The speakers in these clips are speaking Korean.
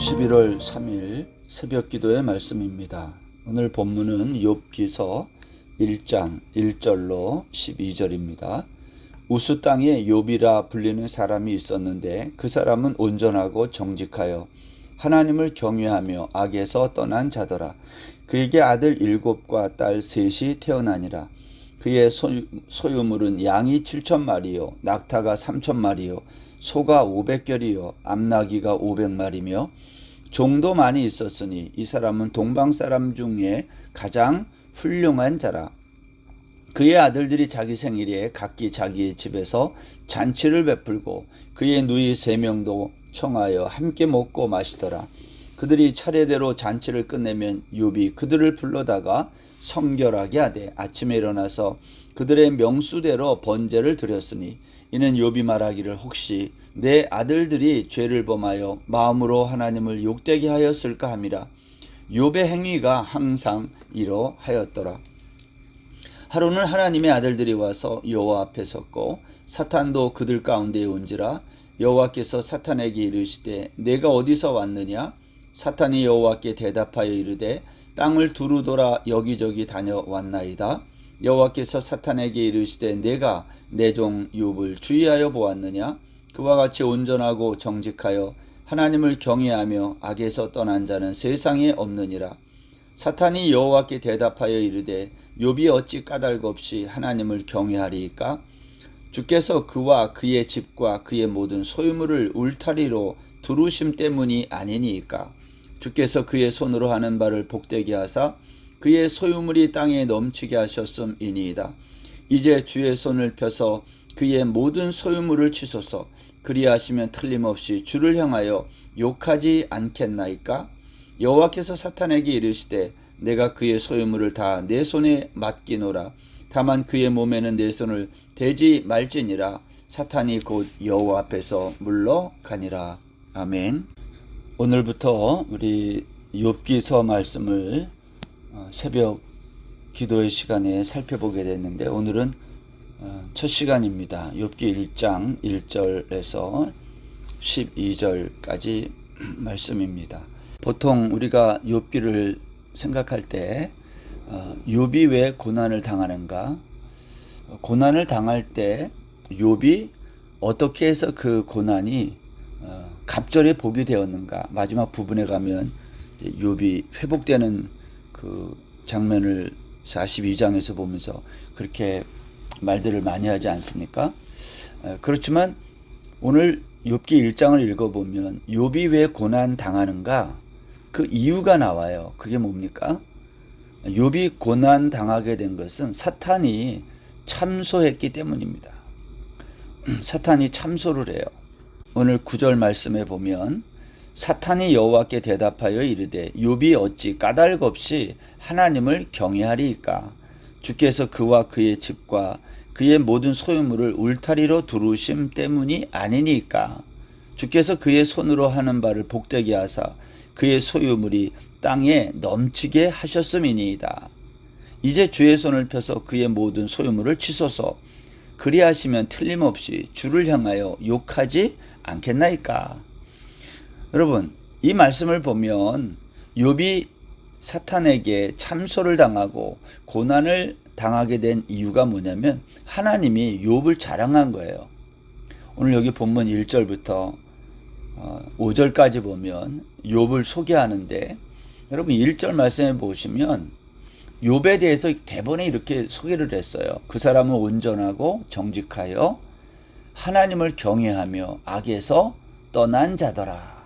11월 3일 새벽 기도의 말씀입니다. 오늘 본문은 욥기서 1장 1절로 12절입니다. 우스 땅에 욥이라 불리는 사람이 있었는데 그 사람은 온전하고 정직하여 하나님을 경외하며 악에서 떠난 자더라. 그에게 아들 7과 딸 3이 태어나니라. 그의 소유물은 양이 7,000마리요 낙타가 3,000마리요 소가 500결이요 암나귀가 500마리며 종도 많이 있었으니 이 사람은 동방 사람 중에 가장 훌륭한 자라. 그의 아들들이 자기 생일에 각기 자기의 집에서 잔치를 베풀고 그의 누이 3명도 청하여 함께 먹고 마시더라. 그들이 차례대로 잔치를 끝내면 욥이 그들을 불러다가 성결하게 하되 아침에 일어나서 그들의 명수대로 번제를 드렸으니 이는 욥이 말하기를 혹시 내 아들들이 죄를 범하여 마음으로 하나님을 욕되게 하였을까 함이라. 욥의 행위가 항상 이러하였더라. 하루는 하나님의 아들들이 와서 여호와 앞에 섰고 사탄도 그들 가운데에 온지라. 여호와께서 사탄에게 이르시되 내가 어디서 왔느냐? 사탄이 여호와께 대답하여 이르되 땅을 두루 돌아 여기저기 다녀왔나이다. 여호와께서 사탄에게 이르시되 내가 내 종 욥을 주의하여 보았느냐? 그와 같이 온전하고 정직하여 하나님을 경외하며 악에서 떠난 자는 세상에 없느니라. 사탄이 여호와께 대답하여 이르되 욥이 어찌 까닭 없이 하나님을 경외하리이까? 주께서 그와 그의 집과 그의 모든 소유물을 울타리로 두르심 때문이 아니니이까? 주께서 그의 손으로 하는 바를 복되게 하사 그의 소유물이 땅에 넘치게 하셨음이니이다. 이제 주의 손을 펴서 그의 모든 소유물을 치소서. 그리하시면 틀림없이 주를 향하여 욕하지 않겠나이까? 여호와께서 사탄에게 이르시되 내가 그의 소유물을 다 내 손에 맡기노라. 다만 그의 몸에는 내 손을 대지 말지니라. 사탄이 곧 여호와 앞에서 물러가니라. 아멘. 오늘부터 우리 욥기서 말씀을 새벽 기도의 시간에 살펴보게 됐는데 오늘은 첫 시간입니다. 욥기 1장 1절에서 12절까지 말씀입니다. 보통 우리가 욥기를 생각할 때 욥이 왜 고난을 당하는가? 고난을 당할 때 욥이 어떻게 해서 그 고난이 갑절에 복이 되었는가? 마지막 부분에 가면 욥이 회복되는 그 장면을 42장에서 보면서 그렇게 말들을 많이 하지 않습니까? 그렇지만 오늘 욥기 1장을 읽어보면 욥이 왜 고난 당하는가? 그 이유가 나와요. 그게 뭡니까? 욥이 고난 당하게 된 것은 사탄이 참소했기 때문입니다. 사탄이 참소를 해요. 오늘 9절 말씀에 보면 사탄이 여호와께 대답하여 이르되 욥이 어찌 까닭 없이 하나님을 경외하리이까? 주께서 그와 그의 집과 그의 모든 소유물을 울타리로 두르심 때문이 아니니까? 주께서 그의 손으로 하는 바를 복되게 하사 그의 소유물이 땅에 넘치게 하셨음이니이다. 이제 주의 손을 펴서 그의 모든 소유물을 치소서. 그리하시면 틀림없이 주를 향하여 욕하지 않겠나이까? 여러분, 이 말씀을 보면 욥이 사탄에게 참소를 당하고 고난을 당하게 된 이유가 뭐냐면 하나님이 욥을 자랑한 거예요. 오늘 여기 본문 1절부터 5절까지 보면 욥을 소개하는데 여러분 1절 말씀에 보시면 욥에 대해서 대본에 이렇게 소개를 했어요. 그 사람은 온전하고 정직하여 하나님을 경외하며 악에서 떠난 자더라.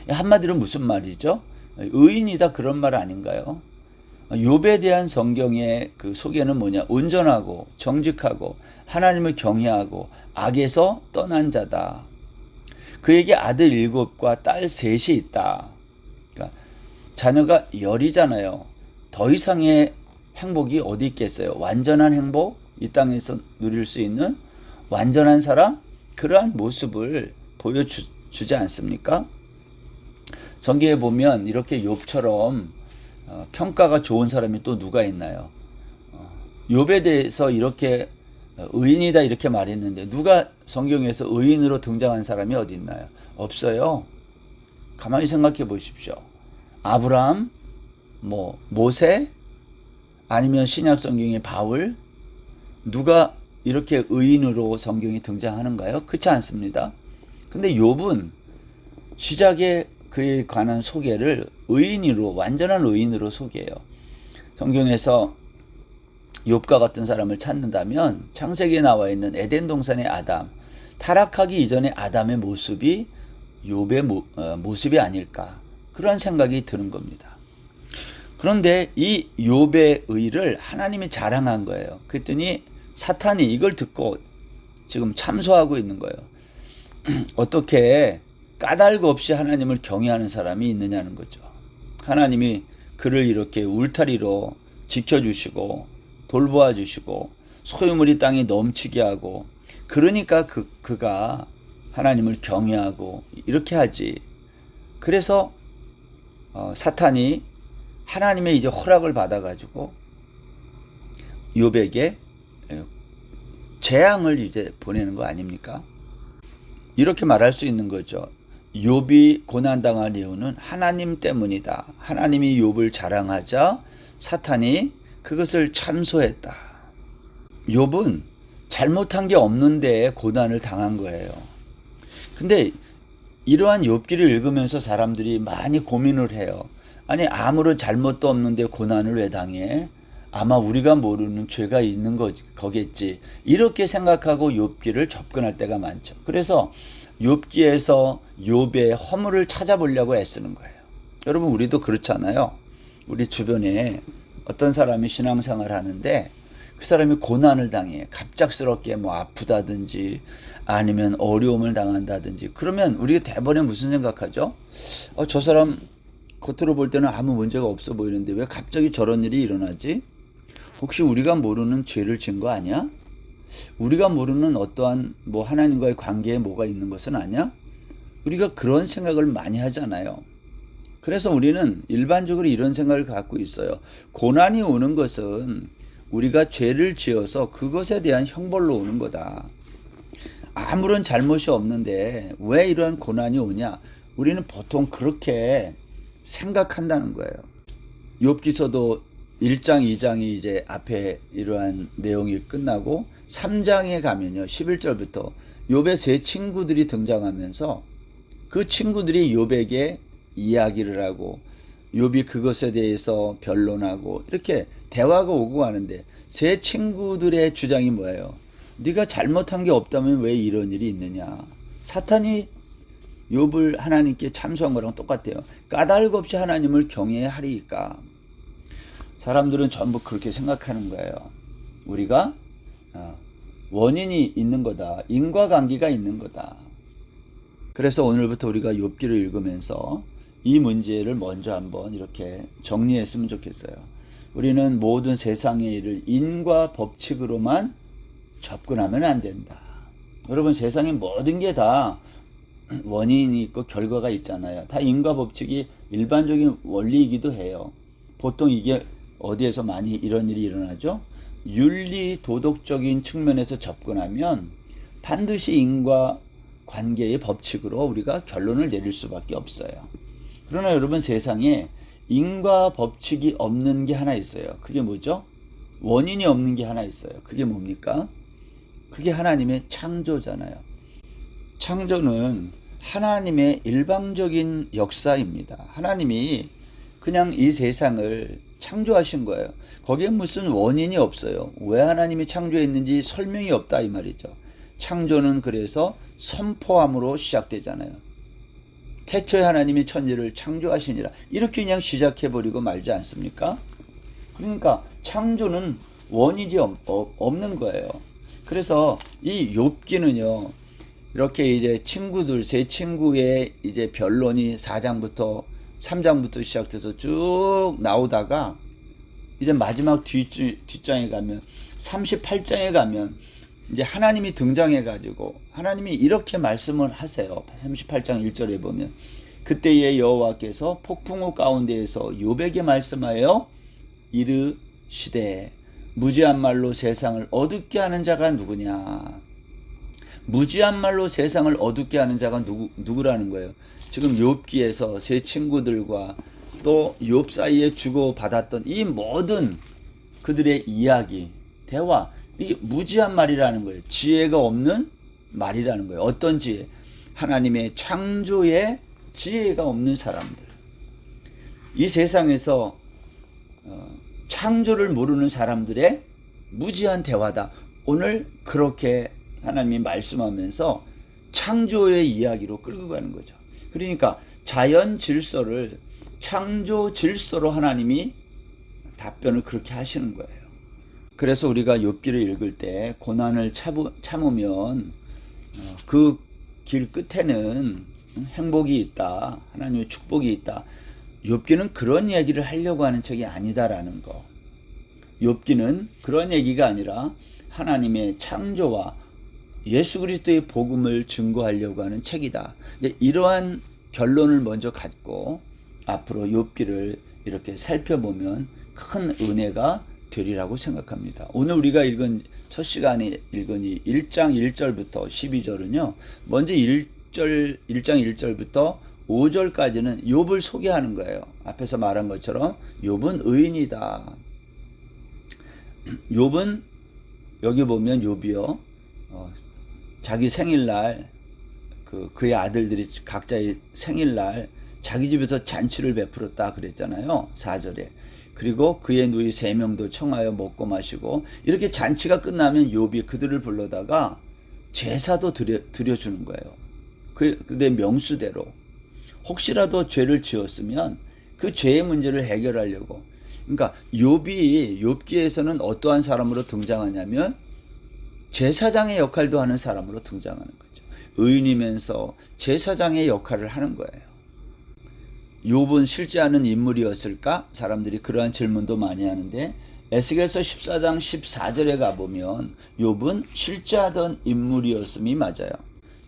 한마디로 무슨 말이죠? 의인이다 그런 말 아닌가요? 욥에 대한 성경의 그 소개는 뭐냐? 온전하고 정직하고 하나님을 경외하고 악에서 떠난 자다. 그에게 아들 7과 딸 3이 있다. 그러니까 자녀가 10이잖아요. 더 이상의 행복이 어디 있겠어요? 완전한 행복? 이 땅에서 누릴 수 있는 완전한 사람? 그러한 모습을 보여주지 않습니까? 성경에 보면 이렇게 욥처럼 평가가 좋은 사람이 또 누가 있나요? 욥에 대해서 이렇게 의인이다 이렇게 말했는데 누가 성경에서 의인으로 등장한 사람이 어디 있나요? 없어요. 가만히 생각해 보십시오. 아브라함, 모세, 아니면 신약 성경의 바울, 누가 이렇게 의인으로 성경이 등장하는가요? 그렇지 않습니다. 근데 욥은 시작에 그에 관한 소개를 의인으로, 완전한 의인으로 소개해요. 성경에서 욥과 같은 사람을 찾는다면 창세기에 나와 있는 에덴 동산의 아담, 타락하기 이전의 아담의 모습이 욥의 모습이 아닐까, 그런 생각이 드는 겁니다. 그런데 이 욥의 의를 하나님이 자랑한 거예요. 그랬더니 사탄이 이걸 듣고 지금 참소하고 있는 거예요. 어떻게 까닭 없이 하나님을 경외하는 사람이 있느냐는 거죠. 하나님이 그를 이렇게 울타리로 지켜주시고 돌보아 주시고 소유물이 땅에 넘치게 하고, 그러니까 그가 하나님을 경외하고 이렇게 하지. 그래서 사탄이 하나님의 이제 허락을 받아가지고 욥에게 재앙을 이제 보내는 거 아닙니까? 이렇게 말할 수 있는 거죠. 욥이 고난당한 이유는 하나님 때문이다. 하나님이 욥을 자랑하자 사탄이 그것을 참소했다. 욥은 잘못한 게 없는데 고난을 당한 거예요. 근데 이러한 욥기를 읽으면서 사람들이 많이 고민을 해요. 아니, 아무런 잘못도 없는데 고난을 왜 당해? 아마 우리가 모르는 죄가 있는 거겠지. 이렇게 생각하고 욥기를 접근할 때가 많죠. 그래서 욥기에서 욥의 허물을 찾아보려고 애쓰는 거예요. 여러분, 우리도 그렇잖아요. 우리 주변에 어떤 사람이 신앙생활을 하는데 그 사람이 고난을 당해. 갑작스럽게 아프다든지 아니면 어려움을 당한다든지, 그러면 우리가 대번에 무슨 생각하죠? 저 사람 겉으로 볼 때는 아무 문제가 없어 보이는데 왜 갑자기 저런 일이 일어나지? 혹시 우리가 모르는 죄를 지은 거 아니야? 우리가 모르는 어떠한 하나님과의 관계에 뭐가 있는 것은 아니야? 우리가 그런 생각을 많이 하잖아요. 그래서 우리는 일반적으로 이런 생각을 갖고 있어요. 고난이 오는 것은 우리가 죄를 지어서 그것에 대한 형벌로 오는 거다. 아무런 잘못이 없는데 왜 이런 고난이 오냐? 우리는 보통 그렇게 생각한다는 거예요. 욥기서도 1장, 2장이 이제 앞에 이러한 내용이 끝나고 3장에 가면요, 11절부터 욥의 세 친구들이 등장하면서 그 친구들이 욥에게 이야기를 하고 욥이 그것에 대해서 변론하고 이렇게 대화가 오고 가는데, 세 친구들의 주장이 뭐예요? 네가 잘못한 게 없다면 왜 이런 일이 있느냐? 사탄이 욥을 하나님께 참소한 거랑 똑같아요. 까닭 없이 하나님을 경외하리까. 사람들은 전부 그렇게 생각하는 거예요. 우리가 원인이 있는 거다. 인과관계가 있는 거다. 그래서 오늘부터 우리가 욥기를 읽으면서 이 문제를 먼저 한번 이렇게 정리했으면 좋겠어요. 우리는 모든 세상의 일을 인과 법칙으로만 접근하면 안 된다. 여러분, 세상의 모든 게 다 원인이 있고 결과가 있잖아요. 다 인과 법칙이 일반적인 원리이기도 해요. 보통 이게 어디에서 많이 이런 일이 일어나죠? 윤리 도덕적인 측면에서 접근하면 반드시 인과 관계의 법칙으로 우리가 결론을 내릴 수밖에 없어요. 그러나 여러분, 세상에 인과 법칙이 없는 게 하나 있어요. 그게 뭐죠? 원인이 없는 게 하나 있어요. 그게 뭡니까? 그게 하나님의 창조잖아요. 창조는 하나님의 일방적인 역사입니다. 하나님이 그냥 이 세상을 창조하신 거예요. 거기에 무슨 원인이 없어요. 왜 하나님이 창조했는지 설명이 없다, 이 말이죠. 창조는 그래서 선포함으로 시작되잖아요. 태초에 하나님이 천지를 창조하시니라, 이렇게 그냥 시작해버리고 말지 않습니까? 그러니까 창조는 원인이 없는 거예요. 그래서 이 욥기는요, 이렇게 이제 친구들, 세 친구의 이제 변론이 4장부터 3장부터 시작돼서 쭉 나오다가 이제 마지막 뒷장에 가면 38장에 가면 이제 하나님이 등장해 가지고 하나님이 이렇게 말씀을 하세요. 38장 1절에 보면 그때의 여호와께서 폭풍우 가운데에서 욥에게 말씀하여 이르시되 무지한 말로 세상을 어둡게 하는 자가 누구냐? 무지한 말로 세상을 어둡게 하는 자가 누구라는 거예요. 지금 욥기에서 세 친구들과 또 욥 사이에 주고받았던 이 모든 그들의 이야기, 대화, 이 무지한 말이라는 거예요. 지혜가 없는 말이라는 거예요. 어떤 지혜? 하나님의 창조의 지혜가 없는 사람들. 이 세상에서 창조를 모르는 사람들의 무지한 대화다. 오늘 그렇게 하나님이 말씀하면서 창조의 이야기로 끌고 가는 거죠. 그러니까 자연 질서를 창조 질서로 하나님이 답변을 그렇게 하시는 거예요. 그래서 우리가 욥기를 읽을 때 고난을 참으면 그 길 끝에는 행복이 있다. 하나님의 축복이 있다. 욥기는 그런 얘기를 하려고 하는 책이 아니다라는 거. 욥기는 그런 얘기가 아니라 하나님의 창조와 예수 그리스도의 복음을 증거하려고 하는 책이다. 이제 이러한 결론을 먼저 갖고 앞으로 욥기를 이렇게 살펴보면 큰 은혜가 되리라고 생각합니다. 오늘 우리가 읽은 첫 시간에 읽은 이 1장 1절부터 12절은요. 먼저 1장 1절부터 5절까지는 욥을 소개하는 거예요. 앞에서 말한 것처럼 욥은 의인이다. 욥은 여기 보면 욥이요. 자기 생일날 그의 아들들이 각자의 생일날 자기 집에서 잔치를 베풀었다 그랬잖아요. 4절에. 그리고 그의 누이 3명도 청하여 먹고 마시고 이렇게 잔치가 끝나면 욥이 그들을 불러다가 제사도 드려주는 거예요. 그들의 명수대로. 혹시라도 죄를 지었으면 그 죄의 문제를 해결하려고. 그러니까 욥이 욥기에서는 어떠한 사람으로 등장하냐면 제사장의 역할도 하는 사람으로 등장하는 거죠. 의인이면서 제사장의 역할을 하는 거예요. 욥은 실제하는 인물이었을까? 사람들이 그러한 질문도 많이 하는데 에스겔서 14장 14절에 가보면 욥은 실제하던 인물이었음이 맞아요.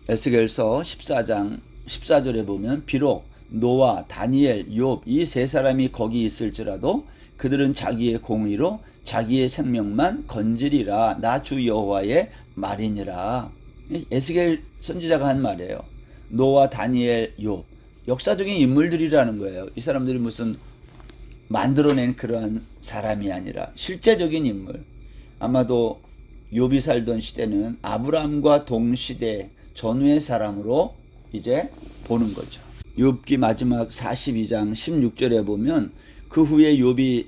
에스겔서 14장 14절에 보면 비록 노아, 다니엘, 욥 이 세 사람이 거기 있을지라도 그들은 자기의 공의로 자기의 생명만 건지리라. 나 주 여호와의 말이니라. 에스겔 선지자가 한 말이에요. 노아, 다니엘, 욥 역사적인 인물들이라는 거예요. 이 사람들이 무슨 만들어낸 그러한 사람이 아니라 실제적인 인물. 아마도 욥이 살던 시대는 아브라함과 동시대 전후의 사람으로 이제 보는 거죠. 욥기 마지막 42장 16절에 보면 그 후에 욥이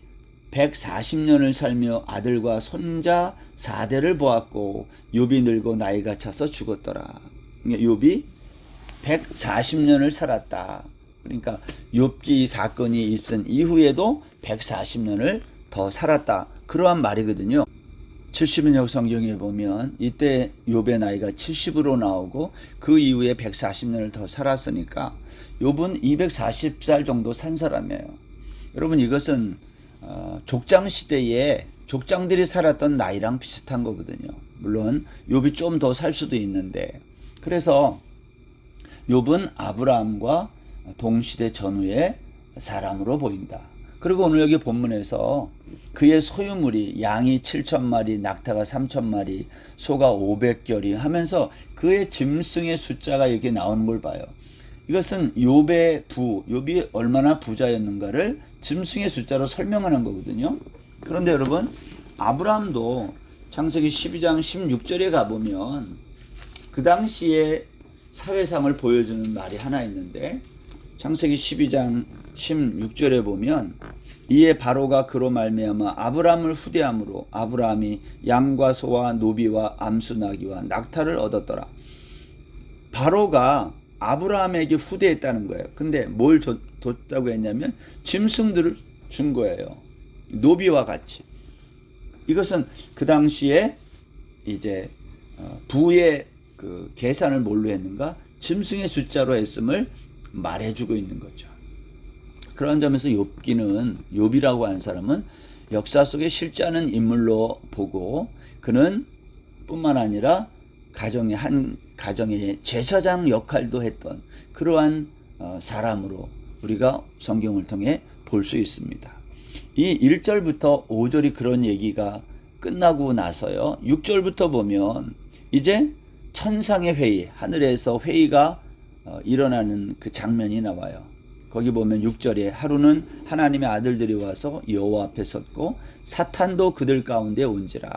140년을 살며 아들과 손자 4대를 보았고 욥이 늙고 나이가 차서 죽었더라. 욥이 140년을 살았다. 그러니까 욥기 사건이 있은 이후에도 140년을 더 살았다. 그러한 말이거든요. 70인역 성경에 보면 이때 욥의 나이가 70으로 나오고 그 이후에 140년을 더 살았으니까 욥은 240살 정도 산 사람이에요. 여러분 이것은 족장 시대에 족장들이 살았던 나이랑 비슷한 거거든요. 물론 욥이 좀 더 살 수도 있는데 그래서 욥은 아브라함과 동시대 전후의 사람으로 보인다. 그리고 오늘 여기 본문에서 그의 소유물이 양이 7,000마리, 낙타가 3,000마리, 소가 500결이 하면서 그의 짐승의 숫자가 이렇게 나오는 걸 봐요. 이것은 욥이 얼마나 부자였는가를 짐승의 숫자로 설명하는 거거든요. 그런데 여러분 아브라함도 창세기 12장 16절에 가보면 그 당시에 사회상을 보여주는 말이 하나 있는데 창세기 12장 16절에 보면 이에 바로가 그로 말미암아 아브라함을 후대함으로 아브라함이 양과 소와 노비와 암수 나귀와 낙타를 얻었더라. 바로가 아브라함에게 후대했다는 거예요. 근데 뭘 줬다고 했냐면 짐승들을 준 거예요. 노비와 같이. 이것은 그 당시에 이제 부의 그 계산을 뭘로 했는가? 짐승의 숫자로 했음을 말해주고 있는 거죠. 그런 점에서 욥이라고 하는 사람은 역사 속에 실제하는 인물로 보고 그는 뿐만 아니라 가정의 제사장 역할도 했던 그러한 사람으로 우리가 성경을 통해 볼 수 있습니다. 이 1절부터 5절이 그런 얘기가 끝나고 나서요. 6절부터 보면 이제 천상의 회의, 하늘에서 회의가 일어나는 그 장면이 나와요. 거기 보면 6절에 하루는 하나님의 아들들이 와서 여호와 앞에 섰고 사탄도 그들 가운데 온지라.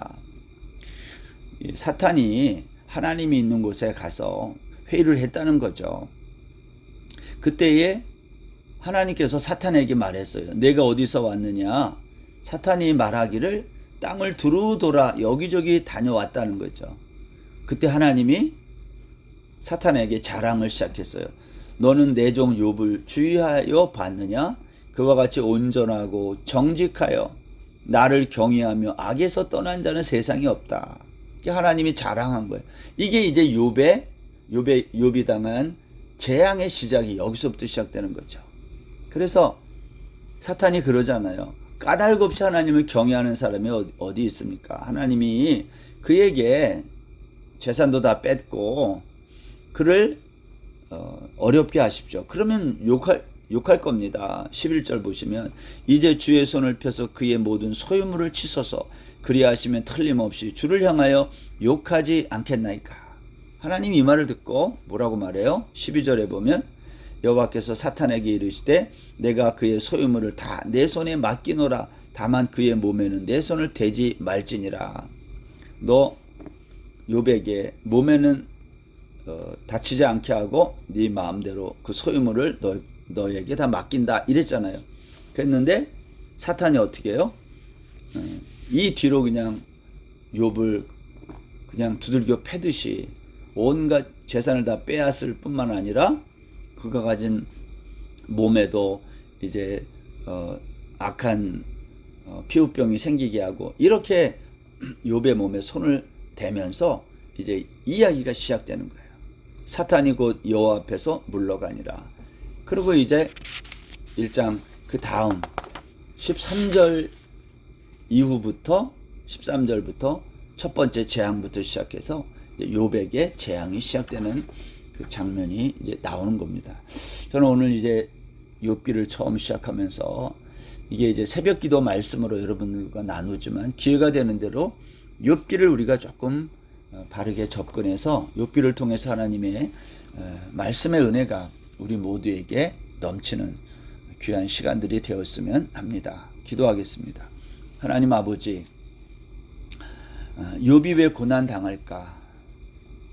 사탄이 하나님이 있는 곳에 가서 회의를 했다는 거죠. 그때에 하나님께서 사탄에게 말했어요. 내가 어디서 왔느냐? 사탄이 말하기를 땅을 두루 돌아 여기저기 다녀왔다는 거죠. 그때 하나님이 사탄에게 자랑을 시작했어요. 너는 내 종 욥을 주의하여 봤느냐? 그와 같이 온전하고 정직하여 나를 경외하며 악에서 떠난 자는 세상에 없다. 하나님이 자랑한 거예요. 이게 이제 욥이 당한 재앙의 시작이 여기서부터 시작되는 거죠. 그래서 사탄이 그러잖아요. 까닭 없이 하나님을 경외하는 사람이 어디 있습니까? 하나님이 그에게 재산도 다 뺐고 그를 어렵게 하십시오. 그러면 욕할 겁니다. 11절 보시면 이제 주의 손을 펴서 그의 모든 소유물을 치소서 그리하시면 틀림없이 주를 향하여 욕하지 않겠나이까. 하나님이 이 말을 듣고 뭐라고 말해요? 12절에 보면 여호와께서 사탄에게 이르시되 내가 그의 소유물을 다 내 손에 맡기노라. 다만 그의 몸에는 내 손을 대지 말지니라. 너 욥에게 몸에는 다치지 않게 하고 네 마음대로 그 소유물을 너에게 다 맡긴다 이랬잖아요. 그랬는데 사탄이 어떻게 해요? 이 뒤로 그냥 욥을 그냥 두들겨 패듯이 온갖 재산을 다 빼앗을 뿐만 아니라 그가 가진 몸에도 이제 악한 피부병이 생기게 하고 이렇게 욥의 몸에 손을 대면서 이제 이야기가 시작되는 거예요. 사탄이 곧 여호와 앞에서 물러가니라. 그리고 이제 1장 그 다음 13절 이후부터 13절부터 첫 번째 재앙부터 시작해서 욥에게 재앙이 시작되는 그 장면이 이제 나오는 겁니다. 저는 오늘 이제 욥기를 처음 시작하면서 이게 이제 새벽기도 말씀으로 여러분들과 나누지만 기회가 되는 대로 욥기를 우리가 조금 바르게 접근해서 욥기를 통해서 하나님의 말씀의 은혜가 우리 모두에게 넘치는 귀한 시간들이 되었으면 합니다. 기도하겠습니다. 하나님 아버지, 욥이 왜 고난 당할까?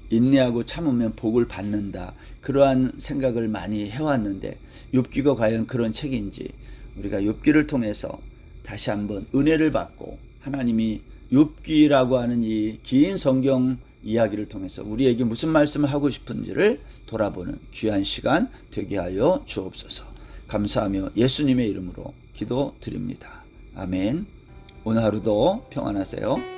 인내하고 참으면 복을 받는다. 그러한 생각을 많이 해왔는데 욥기가 과연 그런 책인지 우리가 욥기를 통해서 다시 한번 은혜를 받고 하나님이 욥기라고 하는 이 긴 성경 이야기를 통해서 우리에게 무슨 말씀을 하고 싶은지를 돌아보는 귀한 시간 되게 하여 주옵소서. 감사하며 예수님의 이름으로 기도드립니다. 아멘. 오늘 하루도 평안하세요.